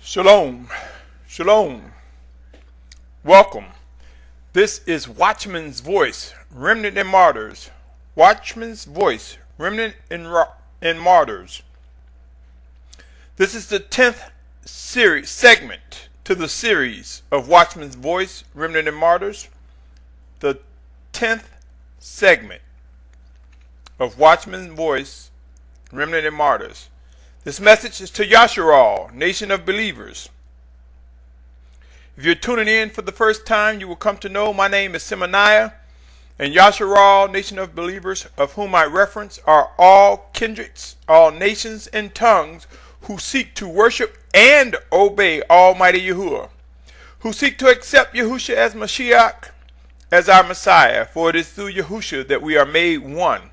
Shalom. Shalom. Welcome. This is Watchman's Voice, Remnant and Martyrs. Watchman's Voice, Remnant and Martyrs. This is the 10th segment to the series of Watchman's Voice, Remnant and Martyrs. The 10th segment of Watchman's Voice, Remnant and Martyrs. This message is to Yashar'al, nation of believers. If you're tuning in for the first time, you will come to know my name is Symmanayah, and Yashar'al, nation of believers, of whom I reference, are all kindreds, all nations and tongues who seek to worship and obey Almighty Yahuwah, who seek to accept Yahushua as Mashiach, as our Messiah, for it is through Yahushua that we are made one.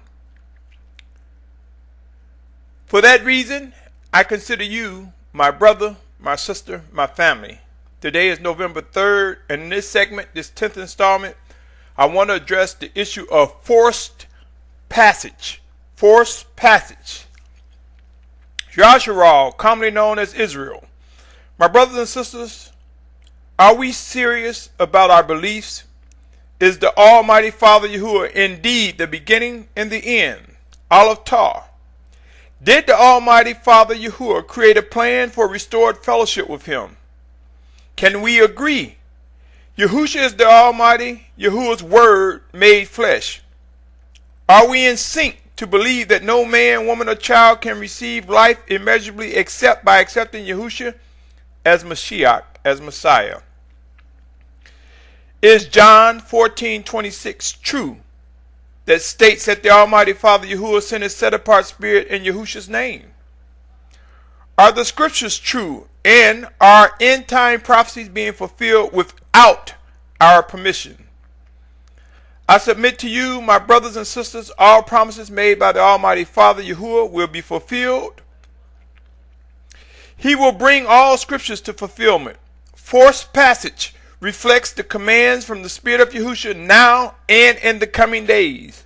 For that reason, I consider you my brother, my sister, my family. Today is November 3rd, and in this segment, this 10th installment, I want to address the issue of forced passage. Forced passage. Yashar'al, commonly known as Israel. My brothers and sisters, are we serious about our beliefs? Is the Almighty Father Yahuwah indeed the beginning and the end? Aleph Tah. Did the Almighty Father Yahuwah create a plan for restored fellowship with Him? Can we agree? Yahushua is the Almighty Yahuwah's Word made flesh. Are we in sync to believe that no man, woman, or child can receive life immeasurably except by accepting Yahushua as Mashiach, as Messiah? Is John 14:26 true? That states that the Almighty Father Yahuwah sent His set-apart Spirit in Yahushua's name? Are the Scriptures true, and are end-time prophecies being fulfilled without our permission? I submit to you, my brothers and sisters, all promises made by the Almighty Father Yahuwah will be fulfilled. He will bring all Scriptures to fulfillment. Forced passage reflects the commands from the Spirit of Yahushua now and in the coming days.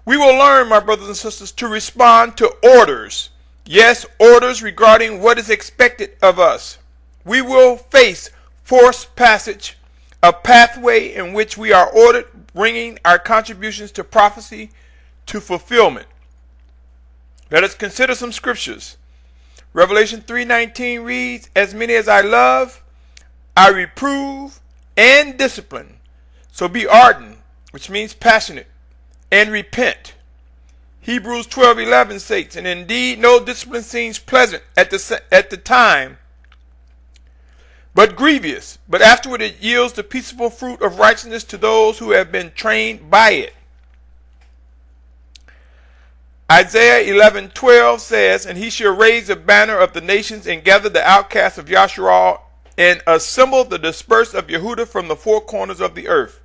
We will learn, my brothers and sisters, to respond to orders. Yes, orders regarding what is expected of us. We will face forced passage, a pathway in which we are ordered, bringing our contributions to prophecy to fulfillment. Let us consider some scriptures. Revelation 3:19 reads, "As many as I love, I reprove and discipline. So be ardent," which means passionate, "and repent." Hebrews 12:11 states, "And indeed no discipline seems pleasant at the time, but grievous. But afterward it yields the peaceable fruit of righteousness to those who have been trained by it." Isaiah 11:12 says, "And he shall raise a banner of the nations and gather the outcasts of Yashar'al and assemble the dispersed of Yehudah from the four corners of the earth."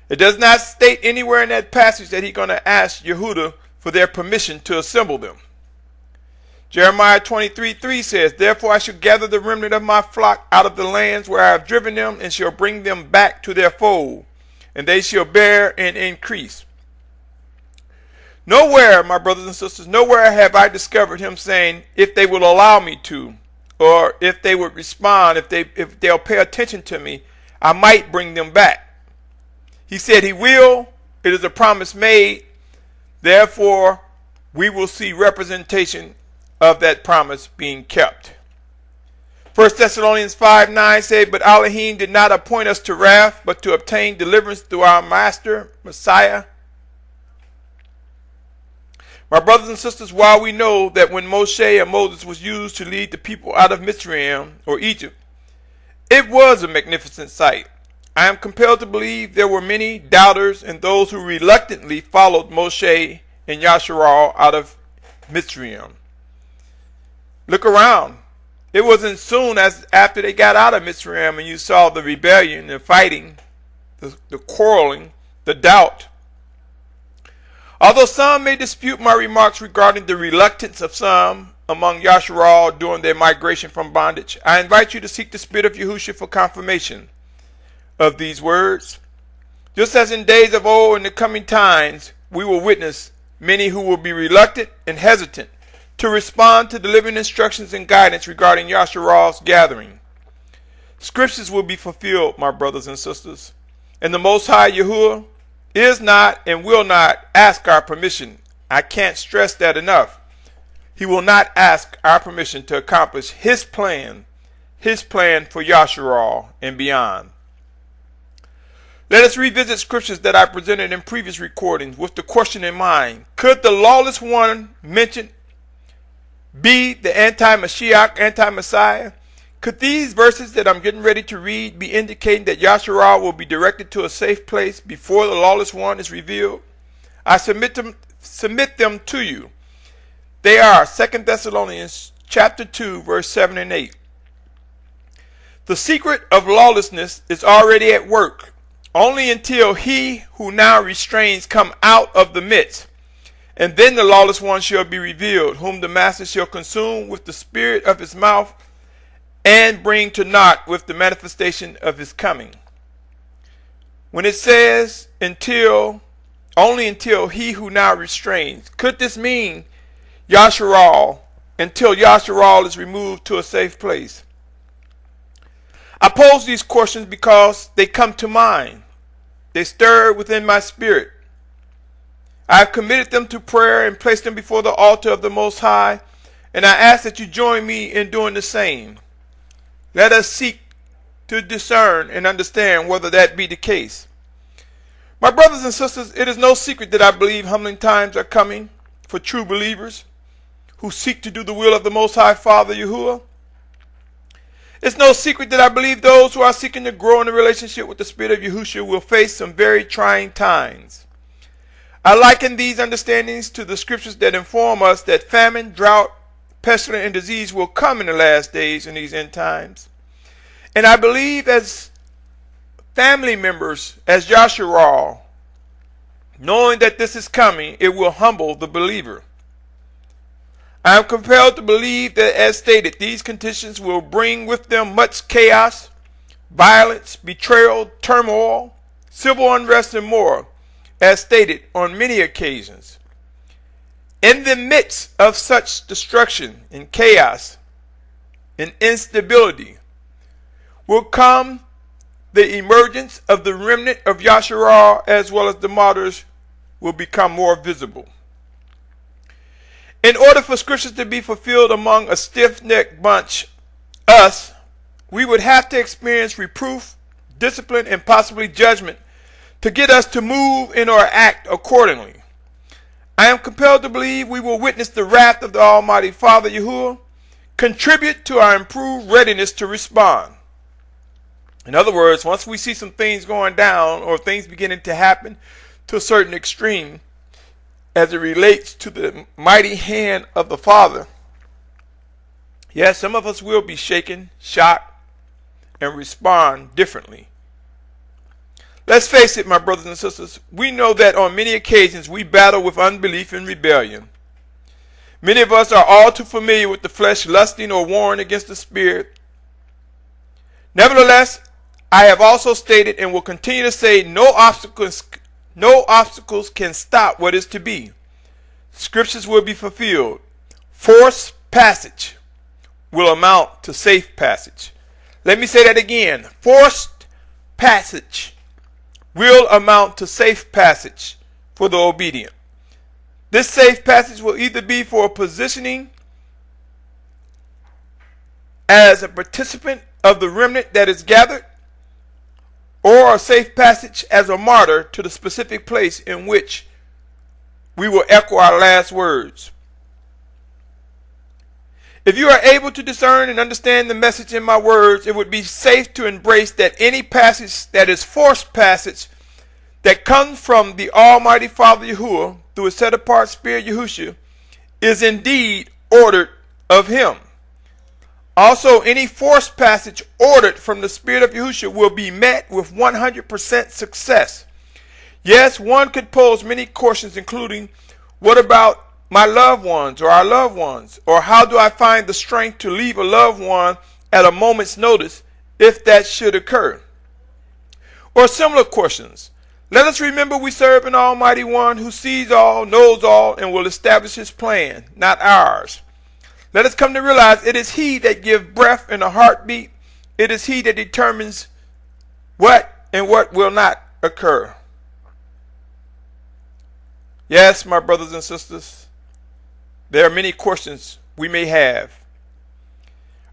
It does not state anywhere in that passage that he's going to ask Yehudah for their permission to assemble them. Jeremiah 23:3 says, "Therefore I shall gather the remnant of my flock out of the lands where I have driven them, and shall bring them back to their fold, and they shall bear and increase." Nowhere, my brothers and sisters, nowhere have I discovered him saying, "If they will allow me to," or "if they would respond, if they'll pay attention to me, I might bring them back." He said he will. It is a promise made. Therefore, we will see representation of that promise being kept. 1 Thessalonians 5:9 said, "But Elohim did not appoint us to wrath, but to obtain deliverance through our Master, Messiah." My brothers and sisters, while we know that when Moshe and Moses was used to lead the people out of Mitzrayim, or Egypt, it was a magnificent sight, I am compelled to believe there were many doubters and those who reluctantly followed Moshe and Yashar'al out of Mitzrayim. Look around. It wasn't soon as after they got out of Mitzrayim and you saw the rebellion, the fighting, the quarreling, the doubt. Although some may dispute my remarks regarding the reluctance of some among Yashar'al during their migration from bondage, I invite you to seek the Spirit of Yahushua for confirmation of these words. Just as in days of old, in the coming times, we will witness many who will be reluctant and hesitant to respond to the living instructions and guidance regarding Yashar'al's gathering. Scriptures will be fulfilled, my brothers and sisters, and the Most High Yahuwah is not and will not ask our permission. I can't stress that enough. He will not ask our permission to accomplish his plan for Yashar'al and beyond. Let us revisit scriptures that I presented in previous recordings with the question in mind: could the lawless one mentioned be the anti-Mashiach, anti-Messiah? Could these verses that I'm getting ready to read be indicating that Yashar'al will be directed to a safe place before the lawless one is revealed? I submit them to you. They are 2 Thessalonians chapter 2, verse 7 and 8. The secret of lawlessness is already at work, only until he who now restrains come out of the midst. And then the lawless one shall be revealed, whom the master shall consume with the spirit of his mouth and bring to naught with the manifestation of his coming. When it says only until he who now restrains, could this mean Yashar'al, until Yashar'al is removed to a safe place? I pose these questions because they come to mind. They stir within my spirit. I have committed them to prayer and placed them before the altar of the Most High, and I ask that you join me in doing the same. Let us seek to discern and understand whether that be the case. My brothers and sisters, it is no secret that I believe humbling times are coming for true believers who seek to do the will of the Most High Father Yahuwah. It's no secret that I believe those who are seeking to grow in a relationship with the Spirit of Yahushua will face some very trying times. I liken these understandings to the scriptures that inform us that famine, drought, pestilence, and disease will come in the last days in these end times. And I believe as family members, as Yashar'al, knowing that this is coming, it will humble the believer. I am compelled to believe that, as stated, these conditions will bring with them much chaos, violence, betrayal, turmoil, civil unrest, and more, as stated on many occasions. In the midst of such destruction and chaos and instability will come the emergence of the remnant of Yashar'al, as well as the martyrs will become more visible. In order for scriptures to be fulfilled among a stiff-necked bunch, us, we would have to experience reproof, discipline, and possibly judgment to get us to move in or act accordingly. I am compelled to believe we will witness the wrath of the Almighty Father Yahuwah, contribute to our improved readiness to respond. In other words, once we see some things going down or things beginning to happen to a certain extreme as it relates to the mighty hand of the Father, yes, some of us will be shaken, shocked, and respond differently. Let's face it, my brothers and sisters, we know that on many occasions we battle with unbelief and rebellion. Many of us are all too familiar with the flesh lusting or warring against the spirit. Nevertheless, I have also stated and will continue to say no obstacles can stop what is to be. Scriptures will be fulfilled. Forced passage will amount to safe passage. Let me say that again. Forced passage will amount to safe passage for the obedient. This safe passage will either be for positioning as a participant of the remnant that is gathered, or a safe passage as a martyr to the specific place in which we will echo our last words. If you are able to discern and understand the message in my words, it would be safe to embrace that any passage that is forced passage that comes from the Almighty Father Yahuwah through His set-apart Spirit Yahushua is indeed ordered of Him. Also, any forced passage ordered from the Spirit of Yahushua will be met with 100% success. Yes, one could pose many questions, including, what about my loved ones or our loved ones? Or how do I find the strength to leave a loved one at a moment's notice if that should occur? Or similar questions. Let us remember we serve an Almighty One who sees all, knows all, and will establish His plan, not ours. Let us come to realize it is He that gives breath and a heartbeat. It is He that determines what and what will not occur. Yes, my brothers and sisters, there are many questions we may have.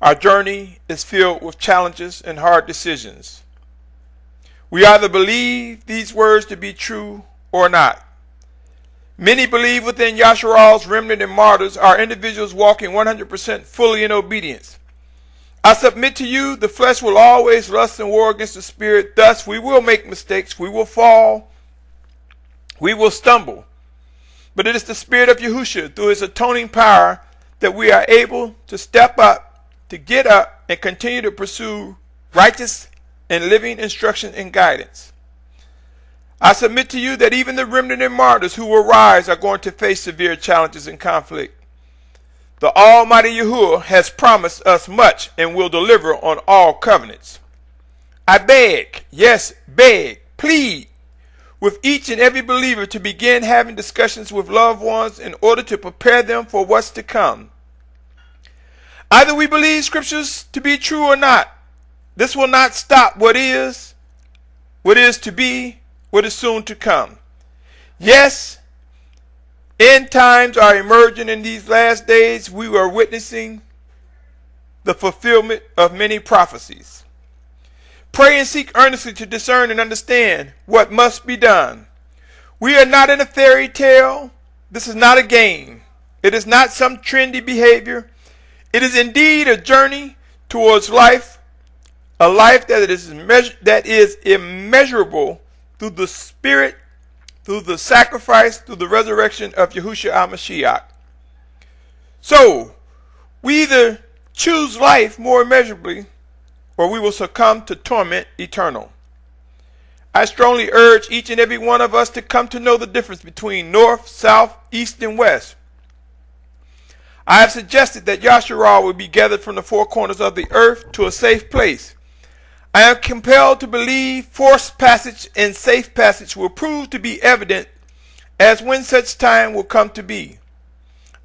Our journey is filled with challenges and hard decisions. We either believe these words to be true or not. Many believe within Yashar'al's remnant and martyrs are individuals walking 100% fully in obedience. I submit to you, the flesh will always lust and war against the spirit. Thus, we will make mistakes, we will fall, we will stumble. But it is the Spirit of Yahushua, through His atoning power, that we are able to step up, to get up, and continue to pursue righteous and living instruction and guidance. I submit to you that even the remnant and martyrs who will rise are going to face severe challenges and conflict. The Almighty Yahuwah has promised us much and will deliver on all covenants. I beg, yes, beg, plead with each and every believer to begin having discussions with loved ones in order to prepare them for what's to come. Either we believe scriptures to be true or not. This will not stop what is to be, what is soon to come. Yes, end times are emerging in these last days. We are witnessing the fulfillment of many prophecies. Pray and seek earnestly to discern and understand what must be done. We are not in a fairy tale. This is not a game. It is not some trendy behavior. It is indeed a journey towards life, a life that is immeasurable through the Spirit, through the sacrifice, through the resurrection of Yahushua HaMashiach. So, we either choose life more immeasurably, or we will succumb to torment eternal. I strongly urge each and every one of us to come to know the difference between north, south, east, and west. I have suggested that Yashar'al will be gathered from the four corners of the earth to a safe place. I am compelled to believe forced passage and safe passage will prove to be evident as when such time will come to be.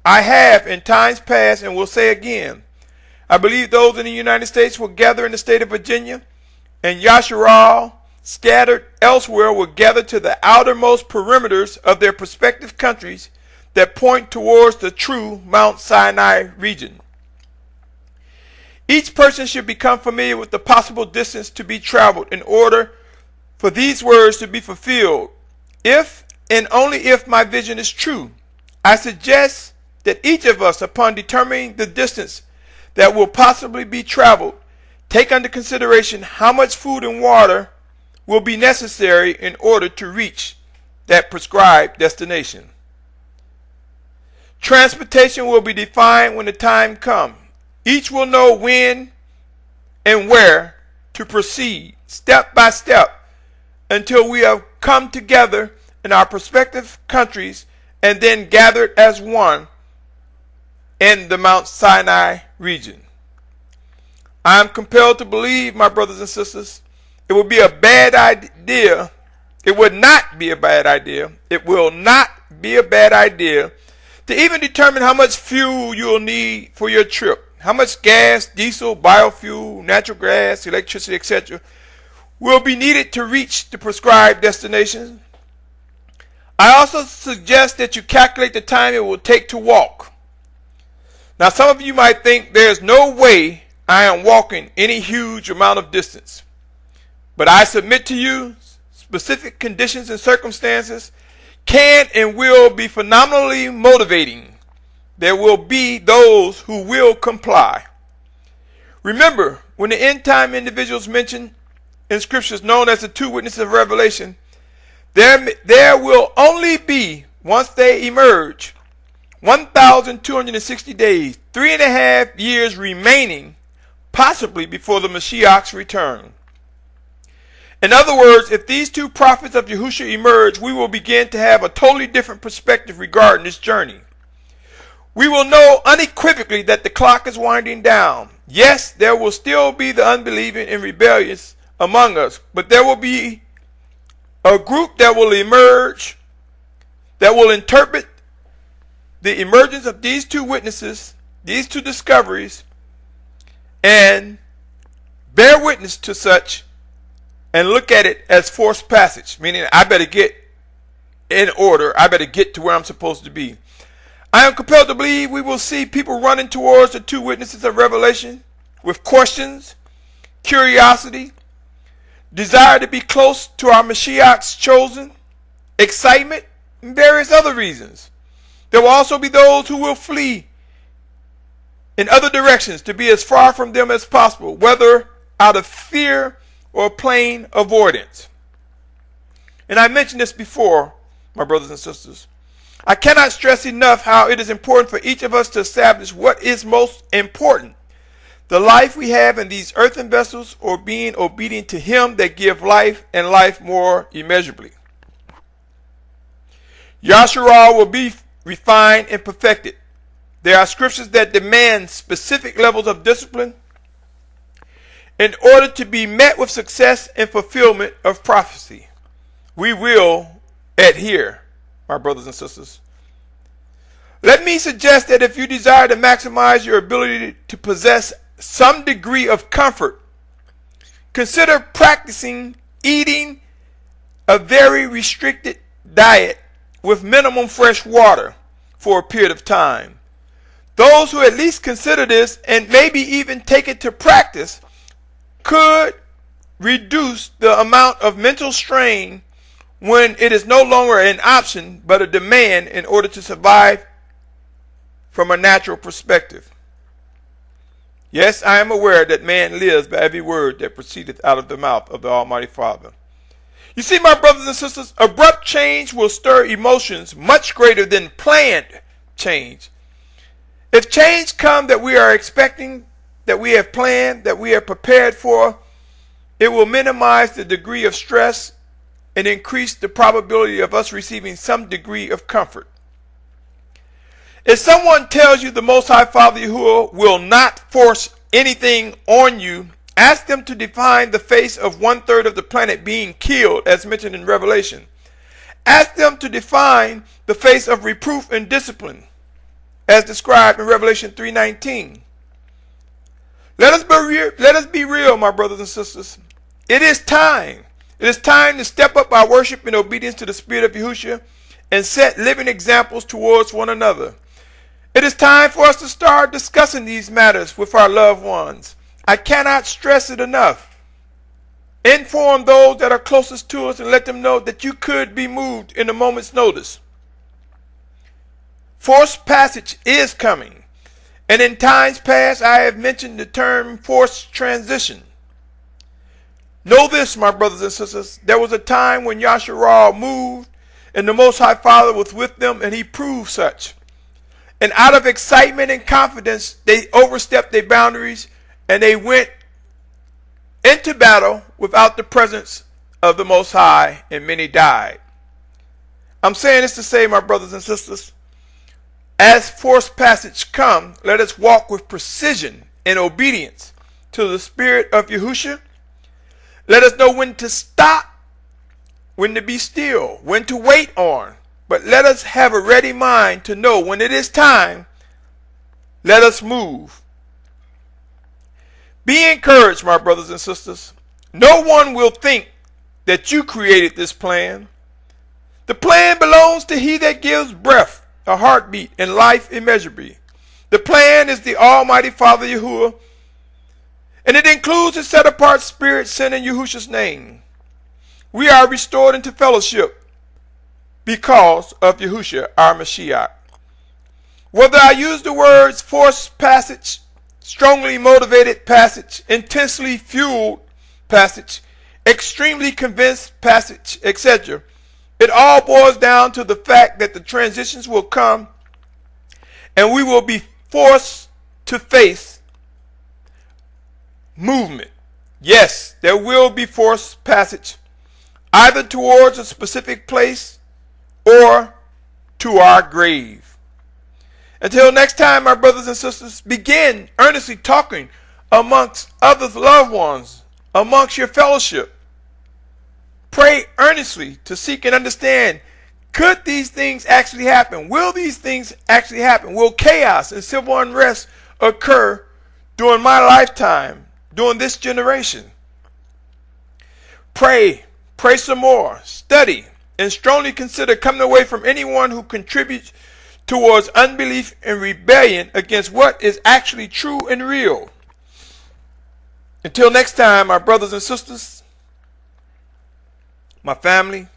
I have in times past and will say again, I believe those in the United States will gather in the state of Virginia, and Yashar'al scattered elsewhere will gather to the outermost perimeters of their respective countries that point towards the true Mount Sinai region. Each person should become familiar with the possible distance to be traveled in order for these words to be fulfilled. If and only if my vision is true, I suggest that each of us, upon determining the distance that will possibly be traveled, take under consideration how much food and water will be necessary in order to reach that prescribed destination. Transportation will be defined when the time comes. Each will know when and where to proceed, step by step, until we have come together in our respective countries and then gathered as one in the Mount Sinai region. I am compelled to believe, my brothers and sisters, it would be a bad idea. It would not be a bad idea. It will not be a bad idea to even determine how much fuel you'll need for your trip. How much gas, diesel, biofuel, natural gas, electricity, etc. will be needed to reach the prescribed destination. I also suggest that you calculate the time it will take to walk. Now, some of you might think there's no way I am walking any huge amount of distance. But I submit to you, specific conditions and circumstances can and will be phenomenally motivating. There will be those who will comply. Remember, when the end time individuals mentioned in scriptures known as the two witnesses of Revelation, there will only be, once they emerge, 1,260 days, 3.5 years remaining, possibly before the Mashiach's return. In other words, if these two prophets of Yahushua emerge, we will begin to have a totally different perspective regarding this journey. We will know unequivocally that the clock is winding down. Yes, there will still be the unbelieving and rebellious among us, but there will be a group that will emerge, that will interpret the emergence of these two witnesses, these two discoveries and bear witness to such and look at it as forced passage, meaning I better get in order. I better get to where I'm supposed to be. I am compelled to believe we will see people running towards the two witnesses of Revelation with questions, curiosity, desire to be close to our Mashiach's chosen, excitement, and various other reasons. There will also be those who will flee in other directions to be as far from them as possible, whether out of fear or plain avoidance. And I mentioned this before, my brothers and sisters. I cannot stress enough how it is important for each of us to establish what is most important: the life we have in these earthen vessels, or being obedient to Him that give life and life more immeasurably. Yashar'al will be refined and perfected. There are scriptures that demand specific levels of discipline in order to be met with success and fulfillment of prophecy. We will adhere, my brothers and sisters. Let me suggest that if you desire to maximize your ability to possess some degree of comfort, consider practicing eating a very restricted diet with minimum fresh water for a period of time. Those who at least consider this and maybe even take it to practice could reduce the amount of mental strain when it is no longer an option but a demand in order to survive from a natural perspective. Yes, I am aware that man lives by every word that proceedeth out of the mouth of the Almighty Father. You see, my brothers and sisters, abrupt change will stir emotions much greater than planned change. If change comes that we are expecting, that we have planned, that we are prepared for, it will minimize the degree of stress and increase the probability of us receiving some degree of comfort. If someone tells you the Most High Father Yahuwah will not force anything on you, ask them to define the face of 1/3 of the planet being killed, as mentioned in Revelation. Ask them to define the face of reproof and discipline, as described in Revelation 3:19. Let us be real, my brothers and sisters. It is time. It is time to step up our worship in obedience to the Spirit of Yahushua and set living examples towards one another. It is time for us to start discussing these matters with our loved ones. I cannot stress it enough. Inform those that are closest to us and let them know that you could be moved in a moment's notice. Forced passage is coming. And in times past, I have mentioned the term forced transition. Know this, my brothers and sisters. There was a time when Yashar'al moved, and the Most High Father was with them, and He proved such. And out of excitement and confidence, they overstepped their boundaries, and they went into battle without the presence of the Most High, and many died. I'm saying this to say, my brothers and sisters, as forced passage come, let us walk with precision and obedience to the Spirit of Yahushua. Let us know when to stop, when to be still, when to wait on. But let us have a ready mind to know when it is time, let us move. Be encouraged, my brothers and sisters. No one will think that you created this plan. The plan belongs to He that gives breath, a heartbeat, and life immeasurably. The plan is the Almighty Father Yahuwah, and it includes a set-apart spirit sent in Yahushua's name. We are restored into fellowship because of Yahushua, our Mashiach. Whether I use the words forced passage, strongly motivated passage, intensely fueled passage, extremely convinced passage, etc., it all boils down to the fact that the transitions will come and we will be forced to face movement. Yes, there will be forced passage, either towards a specific place or to our grave. Until next time, my brothers and sisters, begin earnestly talking amongst other loved ones, amongst your fellowship. Pray earnestly to seek and understand, could these things actually happen? Will these things actually happen? Will chaos and civil unrest occur during my lifetime, during this generation. Pray some more, study, and strongly consider coming away from anyone who contributes towards unbelief and rebellion against what is actually true and real. Until next time, my brothers and sisters, my family,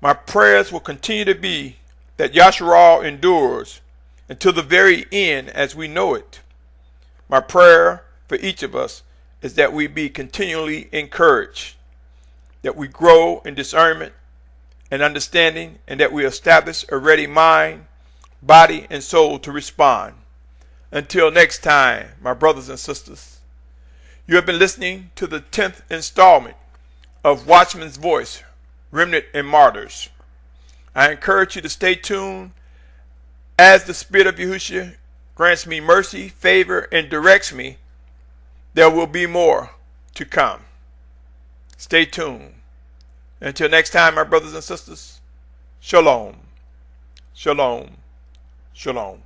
my prayers will continue to be that Yashar'al endures until the very end as we know it. My prayer for each of us is that we be continually encouraged, that we grow in discernment and understanding, and that we establish a ready mind, body, and soul to respond. Until next time, my brothers and sisters, you have been listening to the 10th installment of Watchman's Voice, Remnant and Martyrs. I encourage you to stay tuned as the Spirit of Yahushua grants me mercy, favor, and directs me. There will be more to come. Stay tuned. Until next time, my brothers and sisters, Shalom, Shalom, Shalom.